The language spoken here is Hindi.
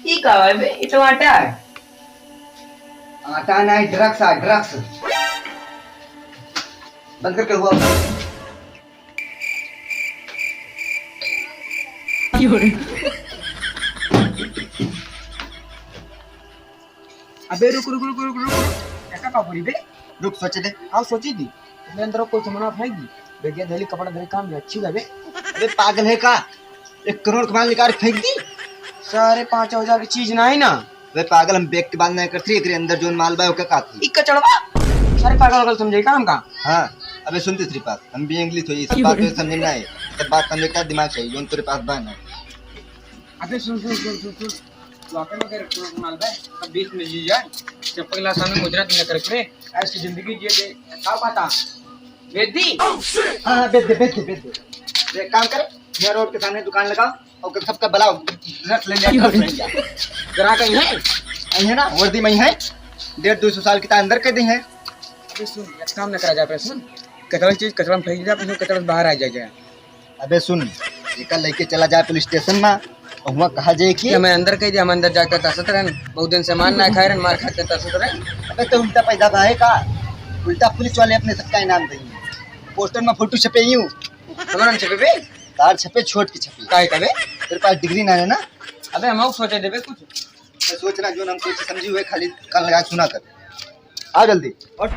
ये क्या है बे? ये तो आटा है। आटा नहीं, ड्रग्स है, ड्रग्स। बंद करके हुआ। अबे रुक रुक रुक रुक रुक ऐसा का बोली बे? रुक सोचे दे। हाँ सोची थी मेरे अंदर कोई सामान फेंक दी बेगे धैली कपड़ा धैली काम में अच्छी लगे। अबे पागल है का? 1 करोड़ का माल निकाल फेंक दी। सारे 5,000 की चीज ना है ना। वे पागल, हम बैग के बात नहीं करती। एकरे अंदर जो माल बा ओके काती। इक्का चढ़वा सारे पागल पागल समझे काम का। हाँ अबे सुन तीसरी बात, हम भी इंग्लिश हो, ये सब बात तो समझ ना है। सब बात समझने का दिमाग चाहिए जो तेरे पास बा ना। अबे सुन सुन सुन सुन सुन लॉकर में कर माल बे अब 20 में जी जाए चप्पल ला सामने गुजरात में कर करे ऐसी जिंदगी जिए दे का पता वेदी। हाँ बेच दे बेच दे बेच दे। एक काम कर, मैं रोड के सामने दुकान लगाओ और सबका बुलाओ, रख ले लिया जरा कहीं है है ना, वर्दी में ही है। 150-200 साल की अंदर कर दी है। अबे सुन एक काम न करा जाए पे सुन कचरा चीज कचरा में फेंक दिया फिर कचरा बाहर आ जाएगा। अबे सुन, एक लेके चला जाए पुलिस स्टेशन में और वहाँ कहा जाए कि मैं अंदर कह दिया हम अंदर जाकर तसत रहन बहुत दिन से मान ना खाए रहन मार खाते तसत रहन। अबे तो उल्टा पैदा है का? उल्टा पुलिस वाले अपने सबका इनाम देंगे। पोस्टर में फोटो छपे यूं, हमारा छपे बे तार छपे, छोट की छपी। काहे का बे? तेरे पास डिग्री ना है ना? अबे हम सोचे देबे कुछ मैं सोचना जो हम सोच समझी हुए खाली कान लगा के सुना कर। आ जल्दी और